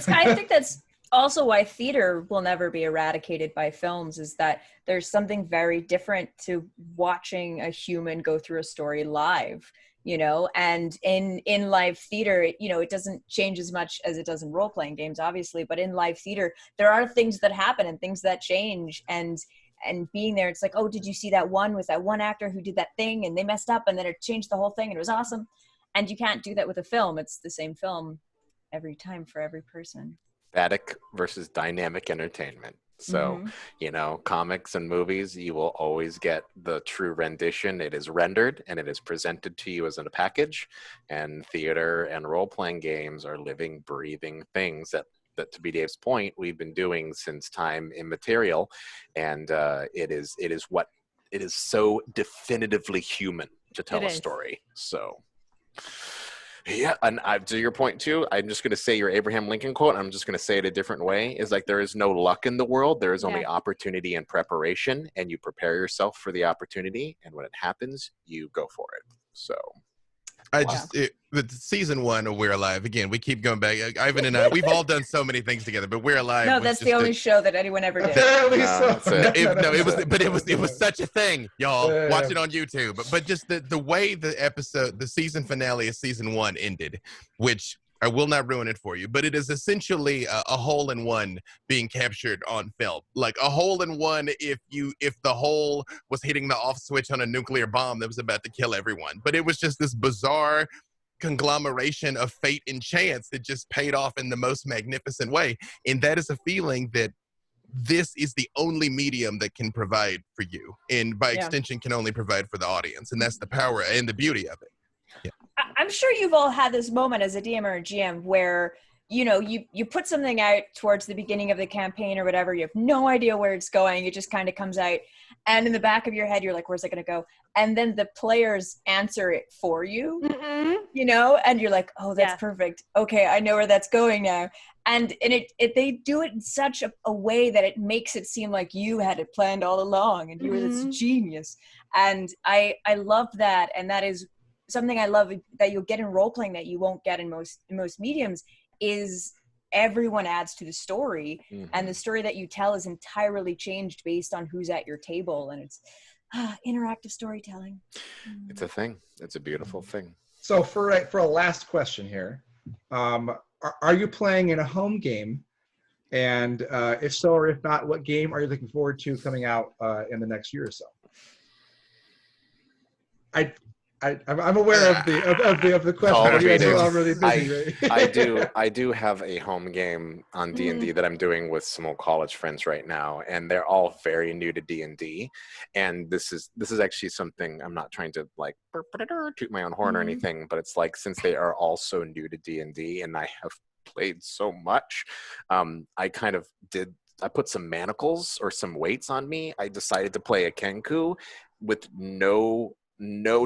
I think that's also why theater will never be eradicated by films, is that there's something very different to watching a human go through a story live, you know, and in live theater, it doesn't change as much as it does in role-playing games, obviously, but in live theater, there are things that happen and things that change, and being there, it's like, oh, did you see that one with that one actor who did that thing and they messed up and then it changed the whole thing and it was awesome. And you can't do that with a film. It's the same film every time for every person. Static versus dynamic entertainment. So, comics and movies, you will always get the true rendition. It is rendered and it is presented to you as in a package. And theater and role-playing games are living, breathing things that to be Dave's point, we've been doing since time immemorial. And it is so definitively human to tell a story. So, yeah, and to your point too, I'm just going to say your Abraham Lincoln quote. I'm just going to say it a different way. Is like, there is no luck in the world. There is only opportunity and preparation, and you prepare yourself for the opportunity. And when it happens, you go for it. So, the season 1 of We're Alive, again, we keep going back. Ivan and I, we've all done so many things together, but We're Alive. No, that's the only show that anyone ever did. It was such a thing, y'all. Watch it on YouTube. But just the way the season finale of season 1 ended, which I will not ruin it for you, but it is essentially a hole-in-one being captured on film. Like a hole-in-one if the hole was hitting the off switch on a nuclear bomb that was about to kill everyone. But it was just this bizarre conglomeration of fate and chance that just paid off in the most magnificent way. And that is a feeling that this is the only medium that can provide for you, and by extension can only provide for the audience. And that's the power and the beauty of it. Yeah. I'm sure you've all had this moment as a DM or a GM where, you put something out towards the beginning of the campaign or whatever, you have no idea where it's going, it just kind of comes out, and in the back of your head, you're like, where's it going to go? And then the players answer it for you, and you're like, oh, that's perfect. Okay, I know where that's going now. And they do it in such a way that it makes it seem like you had it planned all along and you were this genius. And I love that. And that is something I love that you'll get in role playing that you won't get in most mediums, is everyone adds to the story, and the story that you tell is entirely changed based on who's at your table, and it's interactive storytelling. It's a thing. It's a beautiful thing. So for a last question here, are you playing in a home game? And if so or if not, what game are you looking forward to coming out in the next year or so? I'm aware of the question. You guys are all really busy, right? I do have a home game on D&D that I'm doing with some old college friends right now, and they're all very new to D&D. And this is actually something, I'm not trying to like toot my own horn or anything, but it's like, since they are all so new to D&D and I have played so much, I put some manacles or some weights on me. I decided to play a Kenku with no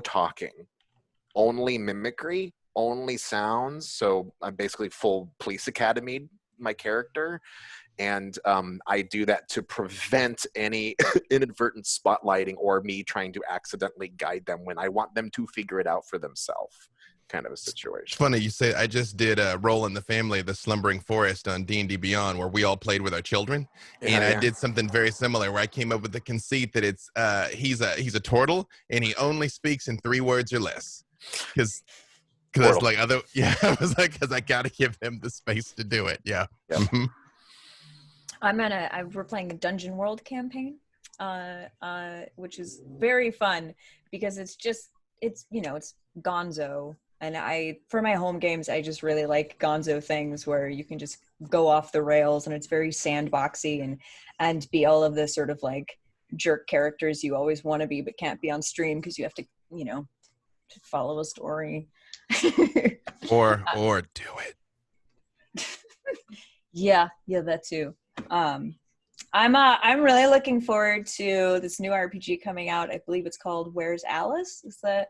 talking, only mimicry, only sounds. So I'm basically full police academy my character, and I do that to prevent any inadvertent spotlighting or me trying to accidentally guide them when I want them to figure it out for themselves, kind of a situation. It's funny you say. I just did a Roll in the Family, the Slumbering Forest on D&D Beyond, where we all played with our children, I did something very similar where I came up with the conceit that it's he's a turtle and he only speaks in 3 words or less, because it's like I was like, because I got to give him the space to do it. We're playing a Dungeon World campaign, which is very fun because it's gonzo. And for my home games, I just really like gonzo things where you can just go off the rails, and it's very sandboxy and be all of the sort of like jerk characters you always want to be but can't be on stream because you have to, to follow a story. or do it. Yeah, that too. I'm really looking forward to this new RPG coming out. I believe it's called Where's Alice? Is that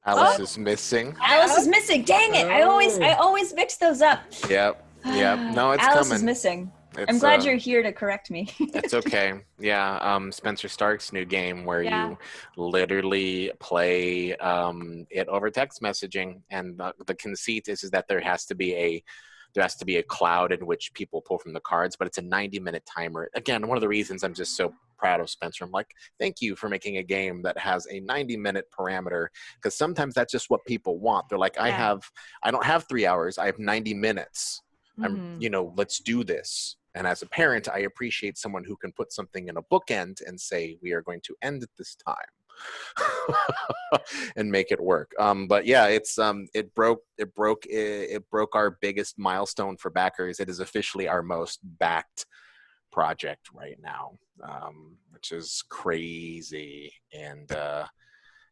Alice is Missing. Alice is Missing? Dang it! I always mix those up. Yep. No, it's Alice coming. is Missing. It's, I'm glad you're here to correct me. It's okay. Yeah, Spencer Stark's new game where Yeah. you literally play it over text messaging, and the conceit is that there has to be a cloud in which people pull from the cards, but it's a 90-minute timer. Again, one of the reasons I'm just so proud of Spencer. I'm like, thank you for making a game that has a 90-minute parameter, because sometimes that's just what people want. They're like, I don't have 3 hours, I have 90 minutes. Let's do this. And as a parent, I appreciate someone who can put something in a bookend and say, we are going to end at this time and make it work. But yeah, it broke our biggest milestone for backers. It is officially our most backed project right now, which is crazy. And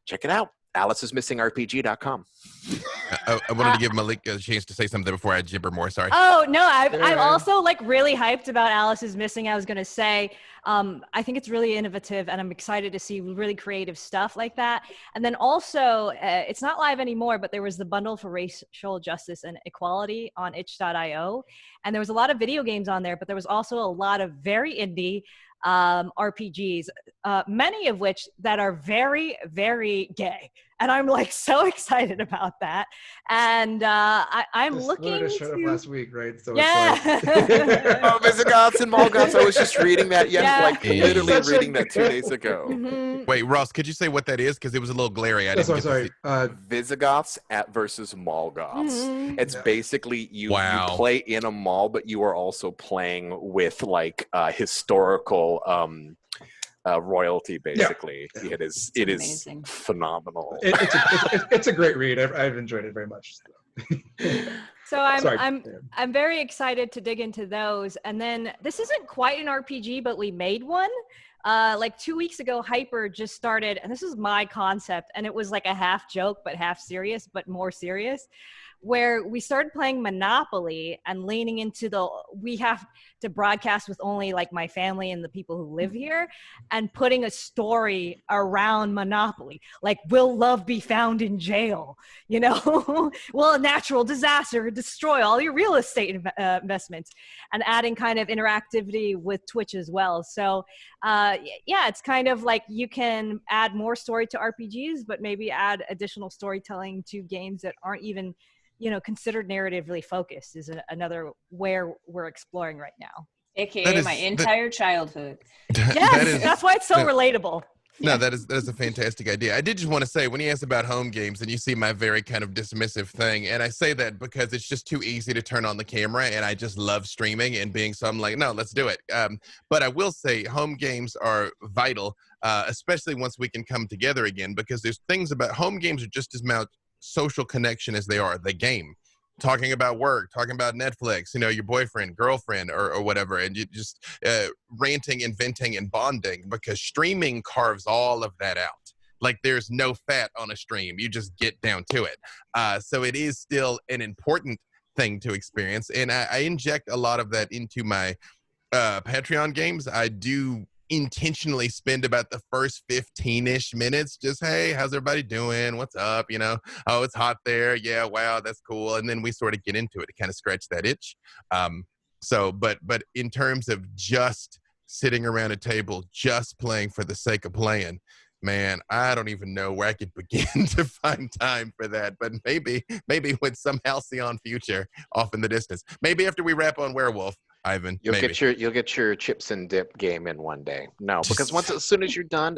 check it out. AliceIsMissingRPG.com. I wanted to give Malika a chance to say something before I gibber more. Sorry. Oh, no, I'm also like really hyped about Alice is Missing. I was going to say, I think it's really innovative and I'm excited to see really creative stuff like that. And then also, it's not live anymore, but there was the bundle for racial justice and equality on itch.io. And there was a lot of video games on there, but there was also a lot of very indie RPGs, many of which that are very, very gay. And I'm like so excited about that. And I'm looking to showed up last week, right? So yeah. it's like Visigoths and Molgoths. I was just reading that literally Such a reading that 2 days ago. Mhm. Wait, Ross, could you say what that is? Because it was a little glary. I That's didn't what get I'm to see. Visigoths versus Molgoths. Mhm. It's basically you play in a mall, but you are also playing with like historical royalty. Basically, it is amazing. phenomenal. it's a great read. I've enjoyed it very much. So I'm very excited to dig into those. And then this isn't quite an RPG, but we made one. Like 2 weeks ago, Hyper just started, and this is my concept, and it was like a half joke, but half serious, but more serious, where we started playing Monopoly and leaning into we have to broadcast with only like my family and the people who live here, and putting a story around Monopoly. Like, will love be found in jail? Will a natural disaster destroy all your real estate investments? And adding kind of interactivity with Twitch as well. So it's kind of like you can add more story to RPGs, but maybe add additional storytelling to games that aren't even considered narratively focused is another where we're exploring right now. AKA my entire childhood. Yes, that's why it's so relatable. No, that is a fantastic idea. I did just want to say, when you asked about home games, and you see my very kind of dismissive thing, and I say that because it's just too easy to turn on the camera, and I just love streaming and so I'm like, no, let's do it. But I will say home games are vital, especially once we can come together again, because there's things about home games are just as much social connection as they are the game. Talking about work, talking about Netflix, your boyfriend, girlfriend, or whatever, and you just ranting and venting and bonding, because streaming carves all of that out. Like, there's no fat on a stream. You just get down to it. So it is still an important thing to experience. And I inject a lot of that into my Patreon games. I do intentionally spend about the first 15-ish minutes just, hey, how's everybody doing? What's up? Oh, it's hot there. Yeah, wow, that's cool. And then we sort of get into it to kind of scratch that itch. But in terms of just sitting around a table, just playing for the sake of playing, man, I don't even know where I could begin to find time for that. But maybe with some halcyon future off in the distance. Maybe after we wrap on Werewolf, Ivan. You'll get your chips and dip game in one day. No, because as soon as you're done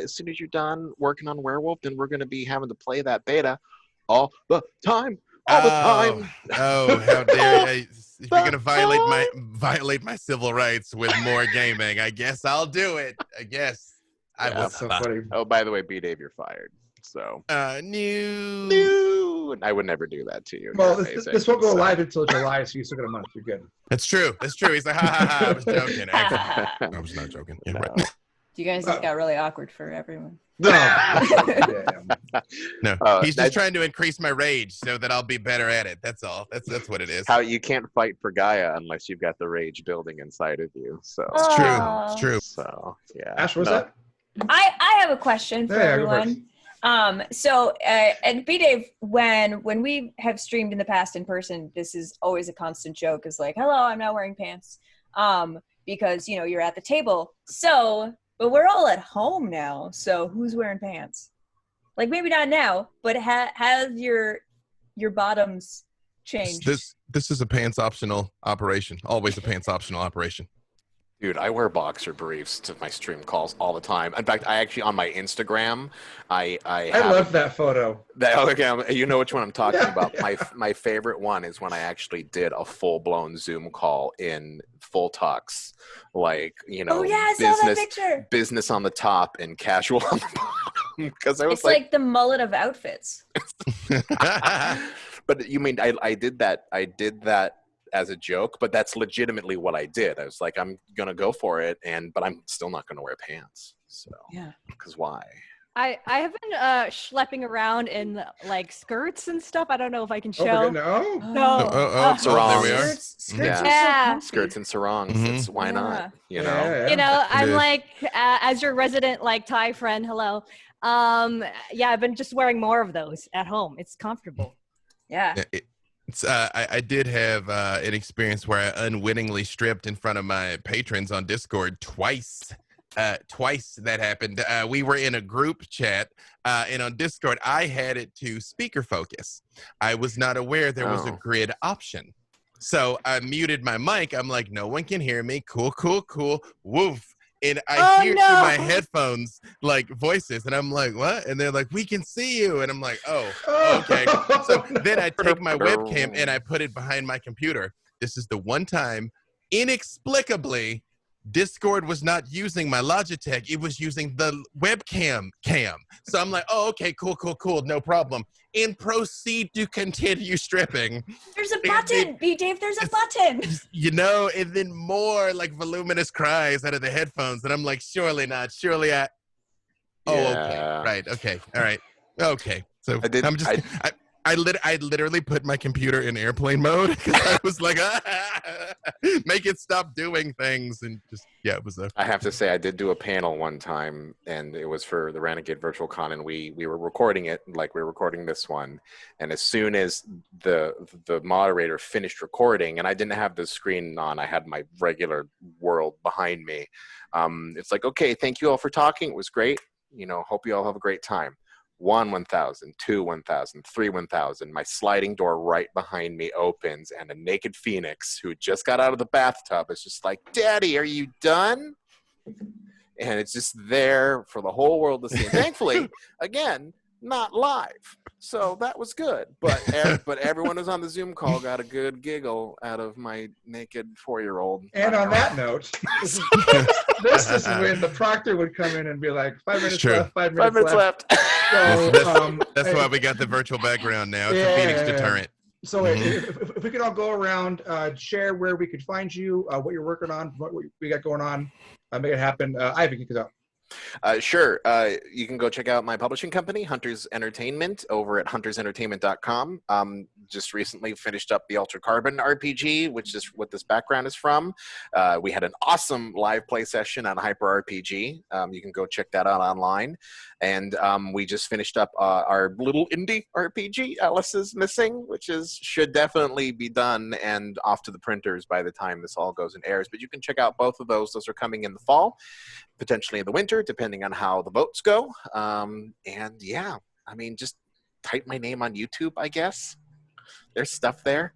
working on Werewolf, then we're going to be having to play that beta all the time. Oh, how dare I! If you're gonna violate my civil rights with more gaming, I guess I'll do it. I guess I will. So funny. Oh, by the way, B-Dave, you're fired. So new. I would never do that to you. Well, this won't go live until July, so you still got a month. You're good. That's true. He's like, ha ha ha. I was joking. Actually, I was not joking. Yeah, right. You guys just got really awkward for everyone. No. Yeah. No, he's just trying to increase my rage so that I'll be better at it. That's all. That's what it is. How you can't fight for Gaia unless you've got the rage building inside of you. So It's true. It's true. So yeah. Ash, what's that? I have a question for Yeah, go for it. everyone. So at B-Dave, when we have streamed in the past in person, this is always a constant joke. Is like, hello, I'm not wearing pants. Because you're at the table. So, but we're all at home now. So who's wearing pants? Like maybe not now, but has your bottoms changed? This is a pants optional operation. Always a pants optional operation. Dude, I wear boxer briefs to my stream calls all the time. In fact, I actually on my Instagram, I love that photo. Okay, you know which one I'm talking about. Yeah. My favorite one is when I actually did a full blown Zoom call in full tux, like Oh yeah, I saw that picture. Business on the top and casual on the bottom. Because I was It's like the mullet of outfits. But you mean I did that as a joke, but that's legitimately what I did. I was like, I'm gonna go for it, but I'm still not gonna wear pants. So yeah, because why? I have been schlepping around in like skirts and stuff. I don't know if I can show. Oh, no. No. Sarongs. There we are. Skirts Yeah. are so Skirts and sarongs. Mhm. It's, why not? Yeah. I'm is. like, as your resident like Thai friend, hello. I've been just wearing more of those at home. It's comfortable. Yeah. I did have an experience where I unwittingly stripped in front of my patrons on Discord twice. Twice that happened. We were in a group chat, and on Discord, I had it to speaker focus. I was not aware there was a grid option. So I muted my mic. I'm like, no one can hear me. Cool. Woof. And I hear through my headphones like voices, and I'm like, what? And they're like, we can see you. And I'm like, oh, okay. So then I take my webcam and I put it behind my computer. This is the one time, inexplicably, Discord was not using my Logitech. It was using the webcam cam. So I'm like, oh, okay, cool, no problem. And proceed to continue stripping. There's a button, B-Dave, there's a button. And then more like voluminous cries out of the headphones. And I'm like, surely not. Surely I. Oh, okay. Right. Okay. All right. Okay. So I literally put my computer in airplane mode because I was like, make it stop doing things. And just, it was I have to say, I did do a panel one time, and it was for the Renegade Virtual Con, and we were recording it like we're recording this one. And as soon as the moderator finished recording, and I didn't have the screen on, I had my regular world behind me. It's like, okay, thank you all for talking. It was great. Hope you all have a great time. 1,000, 2, 1,000, 3, 1,000. My sliding door right behind me opens, and a naked phoenix who just got out of the bathtub is just like, Daddy, are you done? And it's just there for the whole world to see. Thankfully, again, not live. So that was good. But everyone who's on the Zoom call got a good giggle out of my naked 4-year-old. And on that note, this is when the proctor would come in and be like, 5 minutes left, 5 minutes left. So, that's why we got the virtual background now. It's a Phoenix deterrent. So if we could all go around, share where we could find you, what you're working on, what we got going on, make it happen. Ivan, kick us out. Sure. You can go check out my publishing company, Hunters Entertainment, over at huntersentertainment.com. Just recently finished up the Altered Carbon RPG, which is what this background is from. We had an awesome live play session on HyperRPG. You can go check that out online. And we just finished up our little indie RPG, Alice is Missing, which should definitely be done and off to the printers by the time this all goes and airs. But you can check out both of those. Those are coming in the fall, potentially in the winter, depending on how the votes go. Just type my name on YouTube, I guess. There's stuff there.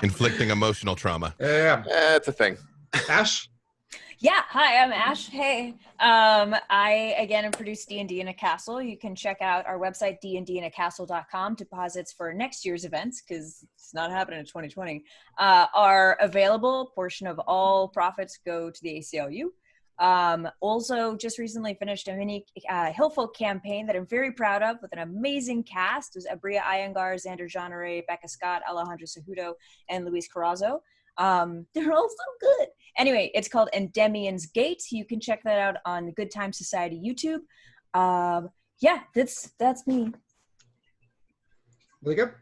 Inflicting emotional trauma. Yeah. It's a thing. Ash? Yeah, hi, I'm Ash. Hey, I again produce D&D in a Castle. You can check out our website, dndinacastle.com. Deposits for next year's events, because it's not happening in 2020, are available. A portion of all profits go to the ACLU. Also just recently finished a mini Hillfolk campaign that I'm very proud of, with an amazing cast. There's Abria Iyengar, Xander Jeanneret, Becca Scott, Alejandro Cejudo, and Luis Carrazzo. They're all so good. Anyway, it's called Endemion's Gate. You can check that out on the Good Time Society YouTube. Yeah, that's me. Malika?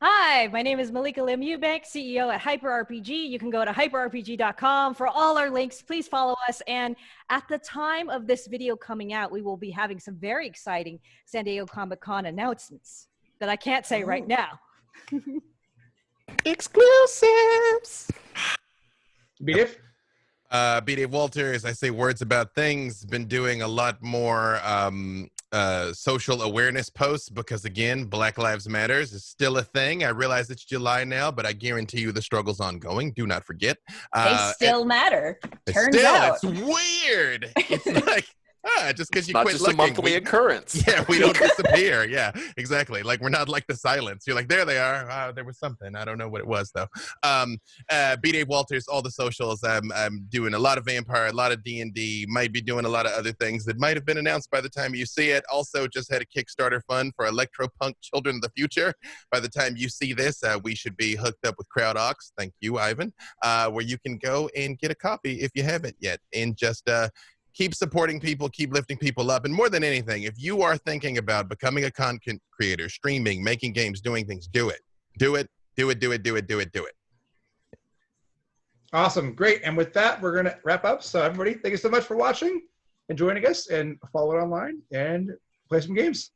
Hi, my name is Malika Lim Eubank, CEO at HyperRPG. You can go to hyperrpg.com for all our links. Please follow us. And at the time of this video coming out, we will be having some very exciting San Diego Comic-Con announcements that I can't say right now. Exclusives. Beat it? B. Walters, I say words about things. Been doing a lot more social awareness posts because, again, Black Lives Matters is still a thing. I realize it's July now, but I guarantee you the struggle's ongoing. Do not forget. They still matter. Turns out. It's weird. It's like, just because you Not quit just looking. a monthly occurrence. Yeah, we don't disappear. Yeah, exactly. Like, we're not like the silence. You're like, there they are. There was something. I don't know what it was, though. B. Dave Walters, all the socials. I'm doing a lot of Vampire, a lot of D&D. Might be doing a lot of other things that might have been announced by the time you see it. Also, just had a Kickstarter fund for Electropunk Children of the Future. By the time you see this, we should be hooked up with CrowdOx. Thank you, Ivan. Where you can go and get a copy if you haven't yet. And just keep supporting people, keep lifting people up. And more than anything, if you are thinking about becoming a content creator, streaming, making games, doing things, do it. Do it, do it, do it, do it, do it, do it. Awesome. Great. And with that, we're going to wrap up. So everybody, thank you so much for watching and joining us, and follow it online and play some games.